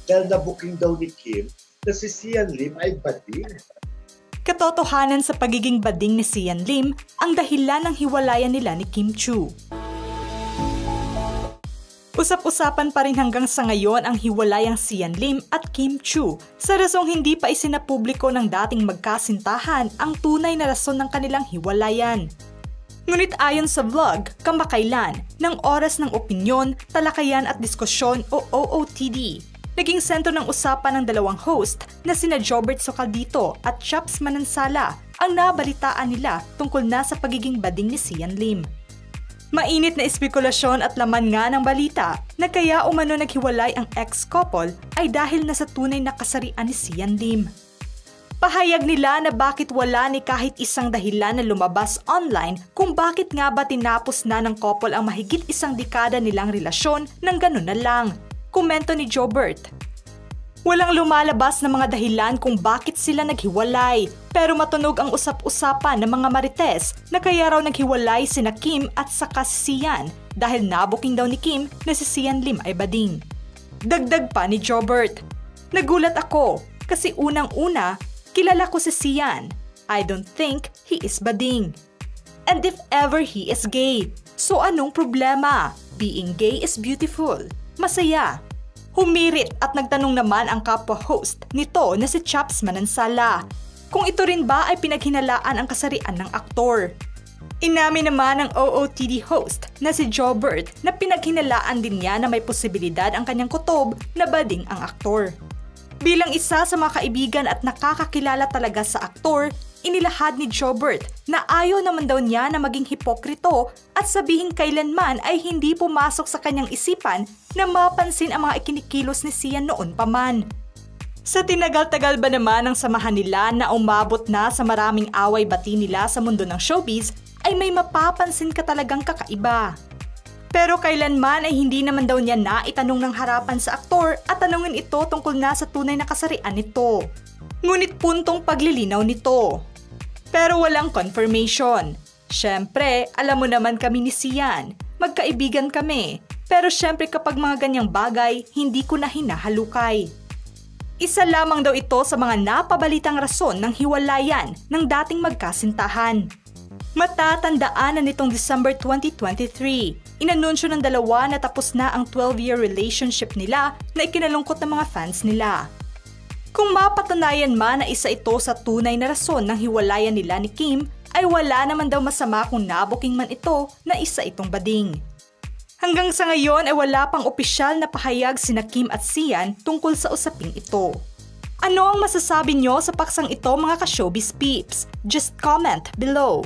dahil na-booking daw ni Kim na si Sian Lim ay bading. Katotohanan sa pagiging bading ni Sian Lim ang dahilan ng hiwalayan nila ni Kim Chiu. Usap-usapan pa rin hanggang sa ngayon ang hiwalayang Sian Lim at Kim Chiu sa rasong hindi pa isinapubliko ng dating magkasintahan ang tunay na rason ng kanilang hiwalayan. Ngunit ayon sa vlog, kamakailan, ng Oras ng Opinyon, Talakayan at Diskusyon o OOTD, naging sentro ng usapan ng dalawang host na sina Jobert Socaldito at Chaps Manansala ang nabalitaan nila tungkol na sa pagiging bading ni Sian Lim. Mainit na espekulasyon at laman nga ng balita na kaya umano naghiwalay ang ex-couple ay dahil na sa tunay na kasarian ni Sian Lim. Pahayag nila na bakit wala ni kahit isang dahilan na lumabas online kung bakit nga ba tinapos na ng couple ang mahigit isang dekada nilang relasyon ng ganun na lang. Komento ni Jobert. Walang lumalabas na mga dahilan kung bakit sila naghiwalay, pero matunog ang usap-usapan ng mga marites na kaya raw naghiwalay sina Kim at saka si Sian dahil nabuking daw ni Kim na si Sian Lim ay bading. Dagdag pa ni Jobert, nagulat ako kasi unang-una, kilala ko si Sian. I don't think he is bading. And if ever he is gay, so anong problema? Being gay is beautiful. Masaya. Humirit at nagtanong naman ang kapwa-host nito na si Chaps Manansala kung ito rin ba ay pinaghinalaan ang kasarian ng aktor. Inamin naman ng OOTD host na si Jobert na pinaghinalaan din niya na may posibilidad ang kanyang kutob na bading ang aktor. Bilang isa sa mga kaibigan at nakakakilala talaga sa aktor, inilahad ni Jobert na ayaw naman daw niya na maging hipokrito at sabihin kailanman ay hindi pumasok sa kanyang isipan na mapansin ang mga ikinikilos ni Sian noon pa man. Sa tinagal-tagal ba naman ang samahan nila na umabot na sa maraming away-bati nila sa mundo ng showbiz ay may mapapansin ka talagang kakaiba. Pero kailanman ay hindi naman daw niya naitanong ng harapan sa aktor at tanungin ito tungkol na sa tunay na kasarian nito. Ngunit puntong paglilinaw nito. Pero walang confirmation. Siyempre, alam mo naman kami ni Sian. Magkaibigan kami. Pero siyempre kapag mga ganyang bagay, hindi ko na hinahalukay. Isa lamang daw ito sa mga napabalitang rason ng hiwalayan ng dating magkasintahan. Matatandaan na nitong December 2023, inanunsyo ng dalawa na tapos na ang 12-year relationship nila na ikinalungkot ng mga fans nila. Kung mapatunayan man na isa ito sa tunay na rason ng hiwalayan nila ni Kim, ay wala naman daw masama kung nabuking man ito na isa itong bading. Hanggang sa ngayon ay wala pang opisyal na pahayag sina Kim at Sian tungkol sa usaping ito. Ano ang masasabi nyo sa paksang ito mga ka-showbiz peeps? Just comment below.